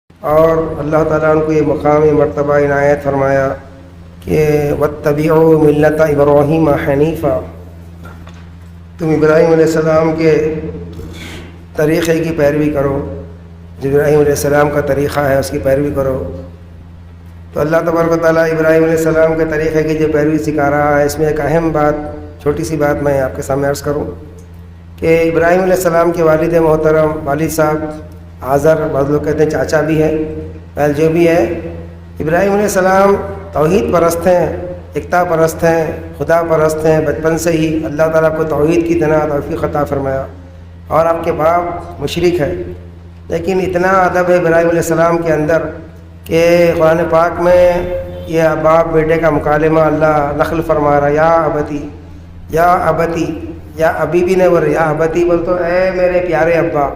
اور اللہ تعالیٰ ان کو یہ مقام مرتبہ عنایت فرمایا کہ واتبعوا ملت ابراہیم حنیفا، تم ابراہیم علیہ السلام کے طریقے کی پیروی کرو، جو ابراہیم علیہ السلام کا طریقہ ہے اس کی پیروی کرو۔ تو اللہ تبارک و تعالیٰ ابراہیم علیہ السلام کے طریقے کی جو پیروی سکھا رہا ہے، اس میں ایک اہم بات، چھوٹی سی بات میں آپ کے سامنے عرض کروں کہ ابراہیم علیہ السلام کے والد محترم، والد صاحب آذر، بعض لوگ کہتے ہیں چاچا بھی ہے، جو بھی ہے، ابراہیم علیہ السلام توحید پرست ہیں، اکتا پرست ہیں، خدا پرست ہیں، بچپن سے ہی اللہ تعالیٰ کو توحید کی طرح توفیق عطا فرمایا، اور آپ کے باپ مشرک ہے، لیکن اتنا ادب ہے ابراہیم علیہ السلام کے اندر کہ قرآن پاک میں یہ باپ بیٹے کا مکالمہ اللہ نقل فرما رہا، یا ابتی، یا ابتی، یا ابھی بھی نہیں بول رہے، یا ابتی بول تو اے میرے پیارے ابا،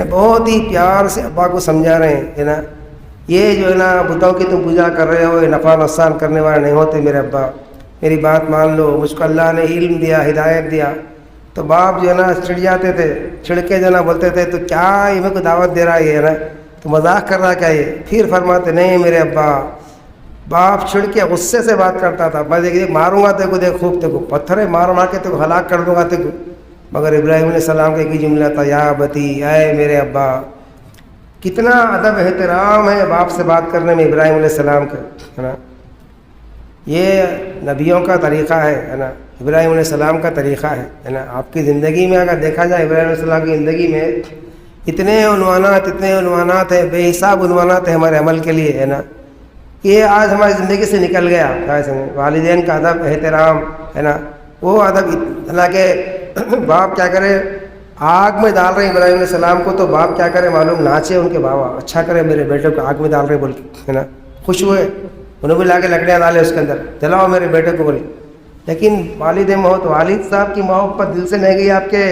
بہت ہی پیار سے ابا کو سمجھا رہے ہیں، ہے نا، یہ جو ہے نا بتوں کی تم پوجا کر رہے ہو، یہ نفع نقصان کرنے والے نہیں ہوتے میرے ابا، میری بات مان لو، مجھ کو اللہ نے علم دیا، ہدایت دیا۔ تو باپ جو ہے نا چڑ جاتے تھے، چھڑکے جو ہے نا بولتے تھے تو کیا یہ میرے کو دعوت دے رہا ہے، یہ ہے نا تو مذاق کر رہا کیا یہ؟ پھر فرماتے نہیں میرے ابا، باپ چھڑ کے غصے سے بات کرتا تھا، میں دیکھ ماروں گا تیرے کو، دیکھ خوب تیرے کو پتھرے مار مار کے تیرے کو ہلاک کر دوں گا تیرے کو، مگر ابراہیم علیہ السلام کا ایک ہی جملہ تھا، یا ابتی، اے میرے ابا۔ کتنا ادب احترام ہے باپ سے بات کرنے میں ابراہیم علیہ السلام کا، ہے نا، یہ نبیوں کا طریقہ ہے نا، ابراہیم علیہ السلام کا طریقہ ہے نا۔ آپ کی زندگی میں اگر دیکھا جائے ابراہیم علیہ السلام کی زندگی میں اتنے عنوانات ہیں، بے حساب عنوانات ہیں ہمارے عمل کے لیے، ہے نا، یہ آج ہماری زندگی سے نکل گیا۔ والدین کا ادب احترام، ہے نا، وہ ادب اتنا کہ باپ کیا کرے، آگ میں ڈال رہے ہیں ابراہیم علیہ السلام کو، تو باپ کیا کرے معلوم، ناچے ان کے بابا، اچھا کرے میرے بیٹے کو آگ میں ڈال رہے بول کے، ہے نا، خوش ہوئے، انہوں بھی لا کے لکڑیاں ڈالے اس کے اندر، جلاؤ میرے بیٹے کو بولے۔ لیکن والد صاحب کی محبت دل سے نہیں گئی آپ کے،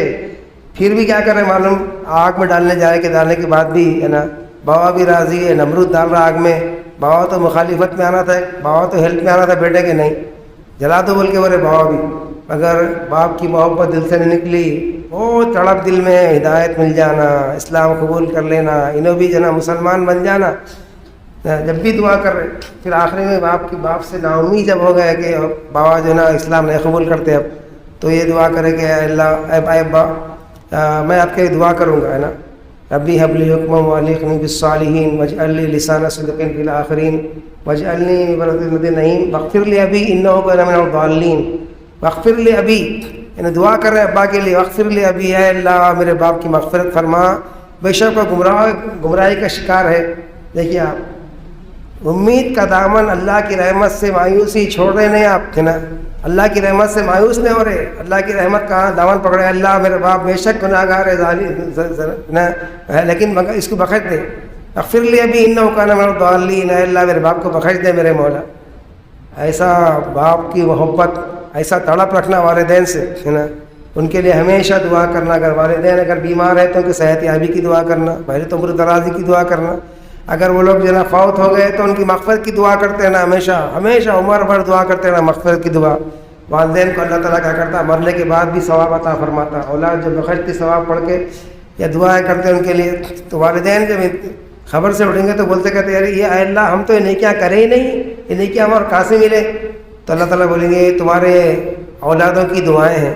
پھر بھی کیا کرے معلوم، آگ میں ڈالنے ڈالنے کے بعد بھی، ہے نا، بابا بھی راضی ہے، نمرود ڈال رہا آگ میں، بابا تو مخالفت میں آنا تھا، بابا تو ہیلپ میں آنا تھا بیٹے کے، نہیں جلا دو بول کے بولے بابا بھی، مگر باپ کی محبت دل سے نہیں نکلی، وہ تڑپ دل میں ہدایت مل جانا، اسلام قبول کر لینا، انہوں بھی جو نا مسلمان بن جانا، جب بھی دعا کر رہے، پھر آخری میں باپ سے نا امید جب ہو گیا کہ بابا جو نا اسلام نہیں قبول کرتے اب، تو یہ دعا کرے کہ اے اللہ، اے ابا، میں آپ کے دعا کروں گا، ہے نا، ربی حب لی حکما والحقنی بالصالحین واجعل لی لسان صدق فی الآخرین واجعلنی من ورثۃ النعیم واغفر لی ابی انہ کان من الضالین، واغفر لی ابی، یعنی دعا کر رہے ہیں ابا کے لیے، واغفر لی ابی، اے اللہ میرے باپ کی مغفرت فرما، بے شک وہ گمراہی کا شکار ہے۔ دیکھیے آپ امید کا دامن، اللہ کی رحمت سے مایوسی چھوڑ رہے نہیں آپ، ہے نا، اللہ کی رحمت سے مایوس نہیں ہو رہے، اللہ کی رحمت کا دامن پکڑے، اللہ میرے باپ بے شک گناہگار ہے، ظالم لیکن اس کو بخش دے، اغفر لی ابی انہ کان من الضالین، اے اللہ میرے باپ کو بخش دے میرے مولا۔ ایسا باپ کی محبت، ایسا تڑپ رکھنا والدین سے، ہے نا، ان کے لیے ہمیشہ دعا کرنا، اگر والدین اگر بیمار ہے تو ان کی صحت یابی کی دعا کرنا، پہلے تو عمر درازی کی دعا کرنا، اگر وہ لوگ جو نا فوت ہو گئے تو ان کی مغفرت کی دعا کرتے ہیں نا، ہمیشہ عمر بھر دعا کرتے ہیں نا مغفرت کی دعا۔ والدین کو اللہ تعالیٰ کیا کرتا، مرنے کے بعد بھی ثواب عطا فرماتا، اولاد جو بخشتی ثواب پڑھ کے یا دعائیں کرتے ہیں ان کے لیے، تو والدین جب خبر سے اٹھیں گے تو بولتے کہتے ہیں یہ اے اللہ ہم تو یہ نیکیاں کرے ہی نہیں، یہ نیکیاں ہمارے کہاں سے ملے؟ تو اللہ تعالیٰ بولیں گے تمہارے اولادوں کی دعائیں ہیں،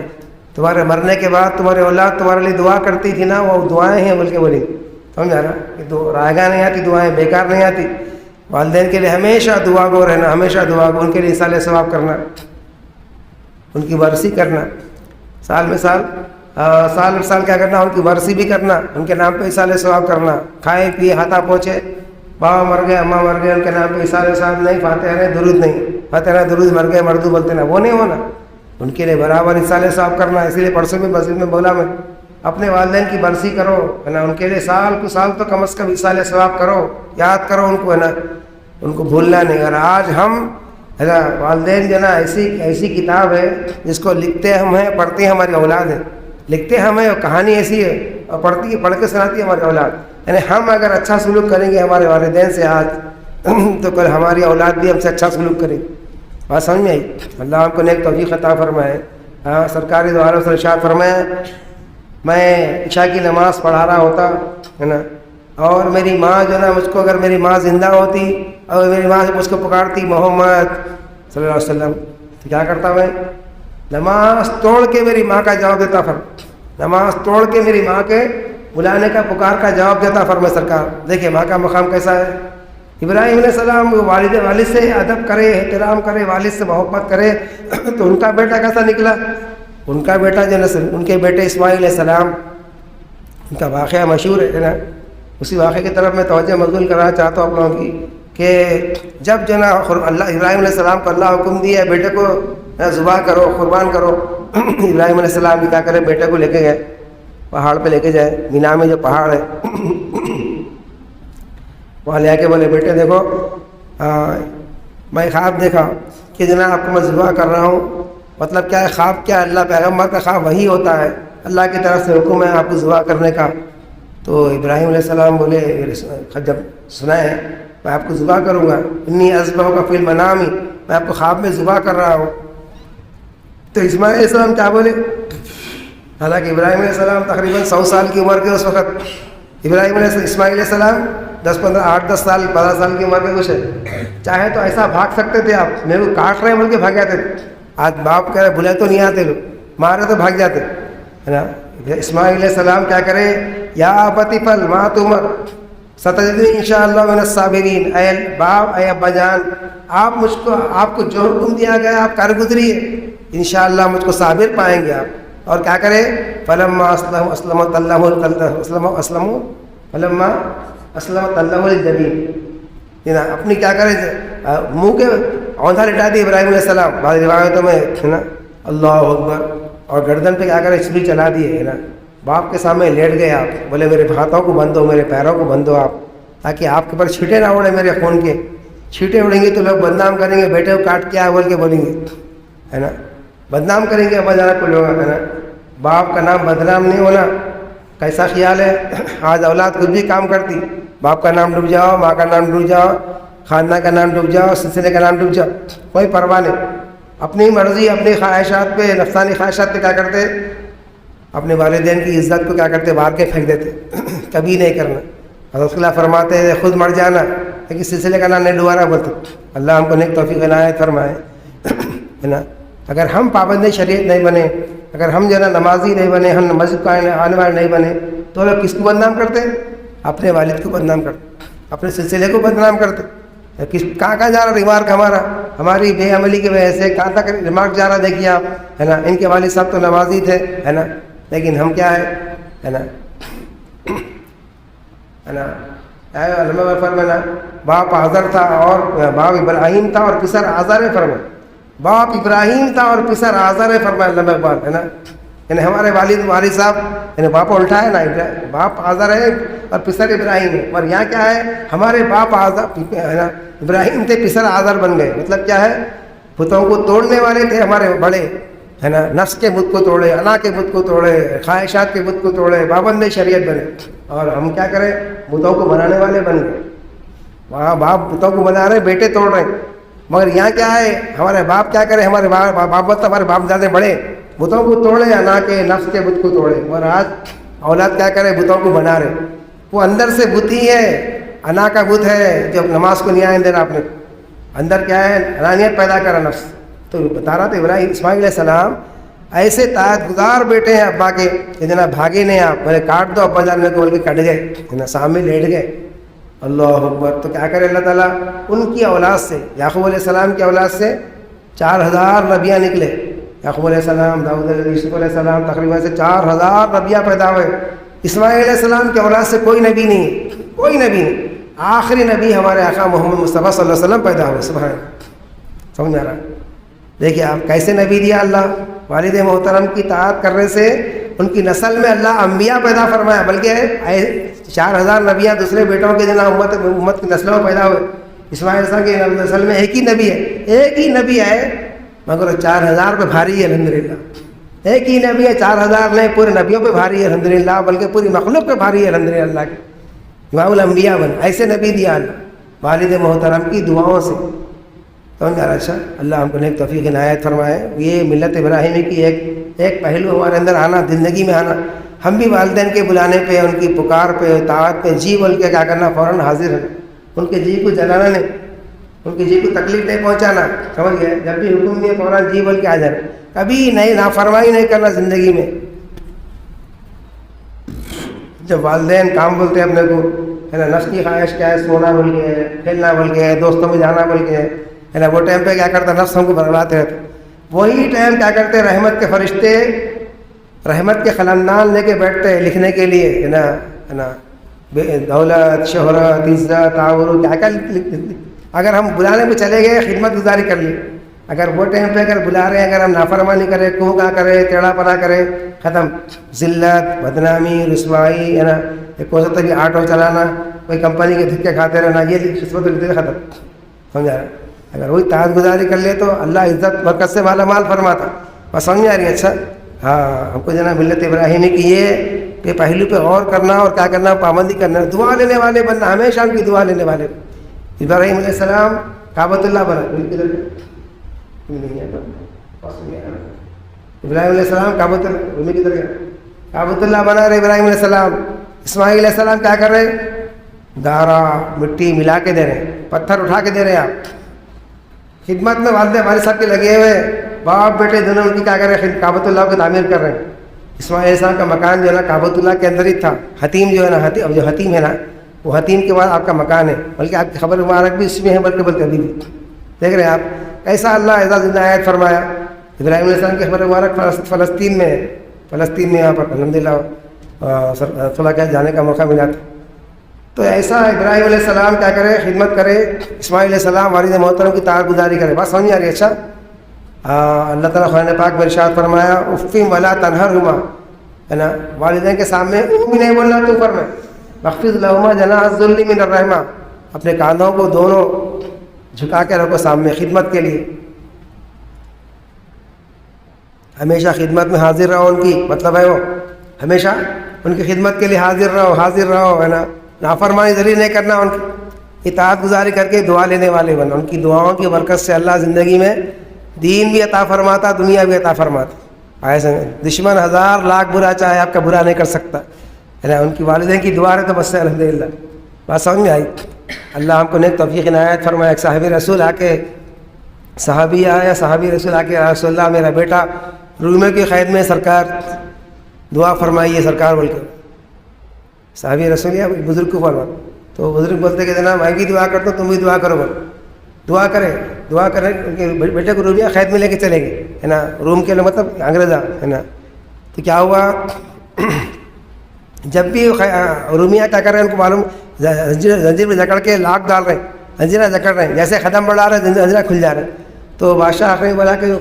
تمہارے مرنے کے بعد تمہارے اولاد تمہارے لیے دعا کرتی تھی نا، وہ دعائیں ہیں بول کے بولیں گے، سمجھا نا، کہ رائے گاہ نہیں آتی، دعائیں بیکار نہیں آتی۔ والدین کے لیے ہمیشہ دعا گو رہنا، ہمیشہ دعا گو، ان کے لیے اصالہ ثواب کرنا، ان کی برسی کرنا، سال میں سال کیا کرنا، ان کی برسی بھی کرنا، ان کے نام پہ اصالہ ثواب کرنا، کھائے پیے ہاتھا پہنچے، بابا مر گئے اماں مر گئے، ان کے نام پہ اصالہ ثواب نہیں، فاتحہ نہیں، درود نہیں، فاتحہ درود، مر گئے مردو بولتے نا، وہ نہیں ہونا، ان کے لیے برابر اصالہ ثواب کرنا۔ اسی لیے پرسوں میں مسجد میں بولا میں، اپنے والدین کی برسی کرو، ہے نا، ان کے لیے سال تو کم از کم اصالہ ثواب کرو، یاد کرو ان کو، ہے نا، ان کو بھولنا نہیں۔ اور آج ہم، ہے نا، والدین جو ہے نا ایسی کتاب ہے جس کو لکھتے ہم ہیں، پڑھتے ہیں ہماری اولاد ہے، لکھتے ہم ہیں، اور کہانی ایسی ہے اور پڑھ کے سناتی ہے ہماری اولاد، یعنی ہم اگر اچھا سلوک کریں گے ہمارے والدین سے آج تو کل ہماری اولاد بھی ہم سے اچھا سلوک کرے گی۔ بات سمجھ میں آئی؟ اللہ ہم کو نیک توفیق عطا فرمائے۔ سرکاری دواروں سے ارشاد فرمائے، میں عشاء کی نماز پڑھا رہا ہوتا، ہے نا، اور میری ماں جو ہے نا، مجھ کو اگر میری ماں زندہ ہوتی اور میری ماں سے مجھ کو پکارتی محمد صلی اللہ علیہ وسلم، تو کیا کرتا میں؟ نماز توڑ کے میری ماں کا جواب دیتا نماز توڑ کے میری ماں کے بلانے کا، پکار کا جواب دیتا فرمائے سرکار۔ دیکھیں ماں کا مقام کیسا ہے۔ ابراہیم علیہ السلام والد سے ادب کرے، احترام کرے، والد سے محبت کرے، تو ان کا بیٹا کیسا نکلا؟ ان کا بیٹا جو نسل، ان کے بیٹے اسماعیل علیہ السلام، ان کا واقعہ مشہور ہے نا۔ اسی واقعے کی طرف میں توجہ مبذول کرنا چاہتا ہوں آپ لوگوں کی، کہ جب جو نا اللہ ابراہیم علیہ السلام کو اللہ حکم دیا بیٹے کو ذبح کرو، قربان کرو، ابراہیم علیہ السلام بھی کیا کرے، بیٹے کو لے کے گئے پہاڑ پہ، لے کے جائے مینا میں جو پہاڑ ہے، وہاں لے کے بولے بیٹے دیکھو میں خواب دیکھا کہ جناب آپ کو میں ذبح کر رہا ہوں۔ مطلب کیا ہے خواب؟ کیا اللہ پیغمبر کا خواب وہی ہوتا ہے، اللہ کی طرف سے حکم ہے آپ کو ذبح کرنے کا۔ تو ابراہیم علیہ السلام بولے جب سنا ہے میں آپ کو ذبح کروں گا، انی اذبحک فی المنام، میں آپ کو خواب میں ذبح کر رہا ہوں۔ تو اسماعیل علیہ السلام کیا بولے؟ حالانکہ ابراہیم علیہ السلام تقریباً 100 سال کی عمر کے اس وقت، اسماعیل علیہ السلام 8-10 سال 15 سال کی عمر کے کچھ ہے، چاہے تو ایسا بھاگ سکتے تھے، آپ میرے کو کاٹ رہے ہیں بول کے بھاگ جاتے تھے۔ آج باپ کہہ رہے بھلے تو نہیں آتے، لوگ مارے تو بھاگ جاتے ہے نا۔ اسماعیل علیہ السلام کیا کرے؟ یا ابت افعل ما تؤمر ستجدنی انشاءاللہ من الصابرین، اے باپ، اے ابا جان، آپ کو جو حکم دیا گیا آپ کر گزریے، انشاءاللہ مجھ کو صابر پائیں گے آپ۔ اور کیا کرے؟ فلما اسلمت اللہ للجبین، اپنی کیا کرے منہ کے اوندھا لٹا دی ابراہیم علیہ السلام، بعض روایتوں میں ہے نا اللہ اکبر، اور گردن پہ کیا کرے چھری چلا دیے ہے نا۔ باپ کے سامنے لیٹ گئے آپ، بولے میرے ہاتھوں کو بندھو، میرے پیروں کو بندھو آپ، تاکہ آپ کے اوپر چھینٹے نہ اڑے، میرے خون کے چھینٹے اڑیں گے تو لوگ بدنام کریں گے، بیٹے کو کاٹ کے آ بول کے بولیں گے ہے نا، بدنام کریں گے ابا جانا کو لوگ ہے نا۔ باپ کا نام بدنام نہیں ہونا، کیسا خیال ہے؟ آج اولاد کچھ بھی کام کرتی، باپ کا نام ڈوب جاؤ، ماں کا نام ڈوب جاؤ، خاندان کا نام ڈوب جاؤ، سلسلے کا نام ڈوب جاؤ، کوئی پرواہ نہیں، اپنی مرضی، اپنی خواہشات پہ، نفسانی خواہشات پہ کیا کرتے؟ اپنے والدین کی عزت کو کیا کرتے؟ باہر کے پھینک دیتے، کبھی نہیں کرنا۔ حضرت اللہ فرماتے ہیں خود مر جانا لیکن سلسلے کا نام نہیں ڈبانا بولتے۔ اللہ ہم کو نیک توفیق عنایت فرمائے ہے نا۔ اگر ہم پابند شریعت نہیں بنے، اگر ہم جو ہے نا نمازی نہیں بنے، ہم مسجد کا آنے والے نہیں بنے، تو لوگ کس کو بدنام کرتے؟ اپنے والد کو بدنام کرتے، اپنے سلسلے کو بدنام کرتے۔ کہاں جا رہا ریمارک ہماری بے عملی کی وجہ سے کہاں تک ریمارک جا رہا دیکھیے آپ ہے نا۔ ان کے والد صاحب تو نمازی تھے ہے نا، لیکن ہم کیا ہے نا علماء میں فرمانا باپ آزر تھا اور باپ ابراہیم تھا اور پسر آزر ہے، فرمایا باپ ابراہیم تھا اور پسر آزر ہے، فرمایا علامہ اقبال ہے نا۔ یعنی ہمارے والد صاحب یعنی باپ الٹا ہے نا، باپ آزر ہے اور پسر ابراہیم ہے، اور یہاں کیا ہے ہمارے باپ آزر ہے نا ابراہیم تھے، پسر آزر بن گئے۔ مطلب کیا ہے بتوں کو توڑنے والے تھے ہمارے بڑے ہے نا، نفس کے بت کو توڑے، انا کے بت کو توڑے، خواہشات کے بت کو توڑے، پابند شریعت بنے، اور ہم کیا کریں بتوں کو بنانے والے بن گئے۔ وہاں باپ بتوں کو بنا رہے، بیٹے توڑ رہے، مگر یہاں کیا ہے ہمارے باپ کیا کرے، ہمارے باپ ہمارے باپ زیادہ بڑے بتوں کو توڑے، انا کے نفس کے بت کو توڑے، اور آج اولاد کیا کرے بتوں کو بنا رہے۔ وہ اندر سے بت ہی ہے، انا کا بت ہے جو نماز کو نہیں آئیں دے رہا، آپ نے اندر کیا ہے انانیت پیدا کرا نفس۔ تو بتا رہا تھا ابراہیم اسماعیل علیہ السلام ایسے طاعت گزار بیٹے ہیں ابا کے کہ جناب بھاگے نہیں، آپ بولے کاٹ دو ابا جان میں کو بول کے کٹ گئے، سامنے لیٹ گئے۔ اللہ اکبر۔ تو کیا کرے اللہ تعالیٰ ان کی اولاد سے، یعقوب علیہ السلام کی اولاد سے 4000 نبیاں نکلے۔ یعقوب علیہ السلام، داؤد علیہ یوسف علیہ السلام، تقریباً سے 4000 نبیاں پیدا ہوئے۔ اسماعیل علیہ السلام کی اولاد سے کوئی نبی نہیں، کوئی نبی نہیں، آخری نبی ہمارے آقا محمد مصطفیٰ صلی اللہ علیہ وسلم پیدا ہوئے۔ سبحان اللہ، سمجھ آ رہا ہے؟ دیکھیے آپ کیسے نبی دیا اللہ، والد محترم کی طاعت کرنے سے ان کی نسل میں اللہ انبیاء پیدا فرمایا، بلکہ 4000 نبیاں دوسرے بیٹوں کے جناب امت کی نسلوں میں پیدا ہوئے۔ اسماعیل السلام کی نسل میں ایک ہی نبی ہے، ایک ہی نبی ہے، مگر 4000 پہ بھاری ہے الحمدللہ۔ ایک ہی نبی ہے، 4000 نہیں، پورے نبیوں پہ بھاری ہے الحمدللہ، بلکہ پوری مخلوق پہ بھاری ہے الحمدللہ۔ اللہ کے امام الانبیاء بن، ایسے نبی دیا اللہ والد محترم کی دعاؤں سے۔ سمجھ آ رہا؟ اچھا، اللہ ہم کو نیک توفیق عنایت فرمائے۔ یہ ملت ابراہیمی کی ایک پہلو ہمارے اندر آنا، زندگی میں آنا۔ ہم بھی والدین کے بلانے پہ، ان کی پکار پہ، دعوت پہ جی بول کے کیا کرنا، فوراً حاضر ہے. ان کے جی کو جلانا نہیں، ان کی جی کو تکلیف نہیں پہنچانا، سمجھ گئے؟ جب بھی حکم دیا فوراً جی بول کے آ جانا، کبھی نہیں نافرمانی نہیں کرنا زندگی میں. جب والدین کام بولتے ہیں اپنے کو، ہے نا، نفس کی خواہش کیا ہے، سونا بول کے ہے، کھیلنا بول کے ہے، دوستوں میں جانا بول کے ہے نا، وہ ٹائم پہ کیا کرتا نفس ہم کو بھرماتے رہتے. وہی ٹائم کیا کرتے رحمت کے فرشتے، رحمت کے خلندان لے کے بیٹھتے ہیں لکھنے کے لیے، ہے نا، دولت، شہرت، عزت، آبرو، کیا کیا. اگر ہم بلانے میں چلے گئے خدمت گزاری کر لی، اگر وہ ٹائم پہ اگر بلا رہے ہیں، اگر ہم نافرمانی کریں، کوکا کریں، ٹیڑھا پنا کریں، ختم. ذلت، بدنامی، رسوائی، ہے نا، کون سا طبی آٹو چلانا، کوئی کمپنی کے دھکے کھاتے رہنا، یہ قسمت ختم. سمجھا رہا ہے؟ اگر وہی طاعت گزاری کر لے تو اللہ عزت برکت سے مالا مال فرماتا. بس سمجھ آ رہی ہے؟ اچھا ہاں، ہم کو جناب ملت ابراہیمی کی یہ پہلو پہ غور کرنا اور کیا کرنا، پابندی کرنا، دعا لینے والے بننا، ہمیشہ ان کی دعا لینے والے. ابراہیم علیہ السلام کعبۃ اللہ بنا، ابراہیم علیہ السلام کعبۃ اللہ بنا رہے ابراہیم علیہ السلام. اسماعیل علیہ السلام کیا کر رہے، دارا مٹی ملا کے دے رہے، پتھر اٹھا کے دے رہے. آپ خدمت میں والدین ہمارے ساتھ کے لگے ہوئے، باپ بیٹے دونوں ان کی کیا کر رہے ہیں، کعبۃ اللہ کو تعمیر کر رہے ہیں. اسماعیل علیہ السلام کا مکان جو ہے نا کعبۃ اللہ کے اندر ہی تھا. حتیم جو ہے نا، جو حتیم ہے نا، وہ حتیم کے بعد آپ کا مکان ہے، بلکہ آپ کی خبر مبارک بھی اس میں ہے، بلکہ ابھی بھی دیکھ رہے ہیں آپ کیسا اللہ اعزاز زندہ آیت فرمایا. ابراہیم علیہ السلام کی خبر مبارک فلسطین میں ہے، فلسطین میں یہاں پر الحمدللہ صلاح کے جانے کا موقع ملا تھا. تو ایسا ابراہیم علیہ السلام کیا کرے، خدمت کرے. اسماعیل علیہ السلام والد محترم کی طاعت گزاری کرے. بات سمجھ آ رہی ہے؟ اچھا اللہ تعالیٰ قرآن پاک میں ارشاد فرمایا افم ولا تنہرہما، ہے نا، والدین کے سامنے بھی نہیں بولنا تو فرمائے. واخفض لہما جناح الذل من الرحمہ، اپنے کاندھوں کو دونوں جھکا کے رکھو سامنے خدمت کے لیے. ہمیشہ خدمت میں حاضر رہو ان کی، مطلب ہے وہ ہمیشہ ان کی خدمت کے لیے حاضر رہو، ہے نا. نافرمانی ذلیل نہیں کرنا، ان کی اطاعت گزاری کر کے دعا لینے والے بننا. ان کی دعاؤں کی برکت سے اللہ زندگی میں دین بھی عطا فرماتا، دنیا بھی عطا فرماتا. ایسے دشمن ہزار لاکھ برا چاہے آپ کا برا نہیں کر سکتا، ہے نا. ان کی والدین کی دعا ہے تو بس الحمدللہ. بات سمجھ میں آئی؟ اللہ ہم کو نیک توفیق عنایت فرمائے. ایک صحابی رسول آ کے، صحابی رسول آ کے، رسول اللہ میرا بیٹا رومیوں کی قید میں، سرکار دعا فرمائیے سرکار بول کے. صحابی رسول یا بزرگ کو فرما، تو بزرگ بولتے کہ جناب میں بھی دعا کرتا ہوں، تم بھی دعا کرو. بول دعا کرے بیٹے کو رومیہ قید میں لے کے چلے گئے، ہے نا. روم کے لوگ مطلب انگریزا، ہے نا. تو کیا ہوا، جب بھی رومیہ کیا کر رہے ہیں ان کو معلوم، زنجیر میں جکڑ کے لاک ڈال رہے ہیں، زنجیریں جکڑ رہے ہیں، جیسے قدم بڑھا رہے ہیں زنجیریں کھل جا رہے ہیں. تو بادشاہ آخری بولا کہ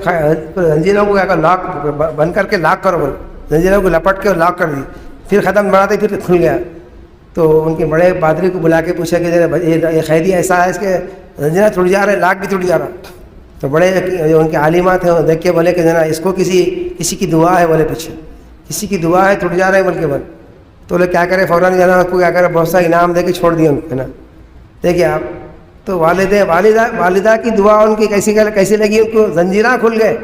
زنجیروں کو کیا کر لاک بند کر کے لاک کرو. بول زنجیروں کو لپٹ کے لاک کر دی، پھر قدم بڑھاتے پھر کھل گیا. تو ان کے بڑے پادری کو بلا کے پوچھا کہ یہ قیدی ایسا ہے اس کے زنجیریں ٹوٹ جا رہے ہیں، لاک بھی ٹوٹ جا رہا. تو بڑے جو ان کے عالمات ہیں وہ دیکھ کے بولے کہ جناب اس کو کسی کی دعا ہے، بولے پیچھے کسی کی دعا ہے ٹوٹ جا رہے ہیں بول کے. بول تو لوگ کیا کرے، فوراً جناب کو کیا کرے، بہت سا انعام دے کے چھوڑ دیا ان کو، ہے نا. دیکھیے آپ، تو والدہ کی دعا ان کی کیسی لگی، ان کو زنجیریں کھل گئے.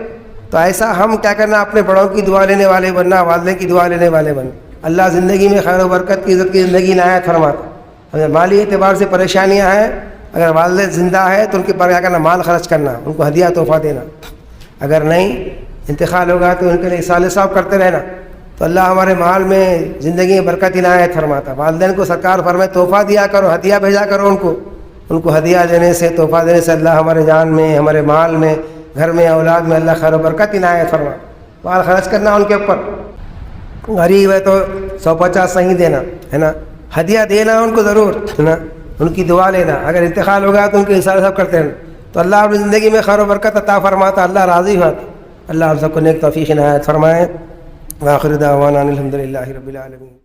تو ایسا ہم کیا کرنا، اپنے بڑوں کی دعا لینے والے بننا، والدین کی دعا لینے والے بننا. اللہ زندگی میں خیر و برکت کی، عزت کی زندگی عنایت فرماتا. اگر مالی اعتبار سے پریشانیاں ہیں، اگر والد زندہ ہے تو ان کے پر کیا کرنا، مال خرچ کرنا، ان کو ہدیہ تحفہ دینا. اگر نہیں انتقال ہوگا تو ان کے لیے اصلاح ثواب کرتے رہنا. تو اللہ ہمارے مال میں زندگی میں برکت عنایت فرماتا. والدین کو سرکار فرمائے تحفہ دیا کرو، ہدیہ بھیجا کرو ان کو ہدیہ دینے سے، تحفہ دینے سے اللہ ہمارے جان میں، ہمارے مال میں، گھر میں، اولاد میں اللہ خیر و برکت عنایت فرمائے. مال خرچ کرنا ان کے اوپر. غریب ہے تو 150 صحیح دینا، ہے نا. ہدیہ دینا ان کو ضرور، ہے نا. ان کی دعا لینا. اگر انتقال ہو گیا تو ان کے اشارے سب کرتے رہنا. تو اللہ اپنی زندگی میں خیر و برکت عطا فرماتا، اللہ راضی ہوتا. اللہ آپ سب کو نیک توفیق عنایت فرمائے. وآخر دعوانا الحمدللہ رب العالمین.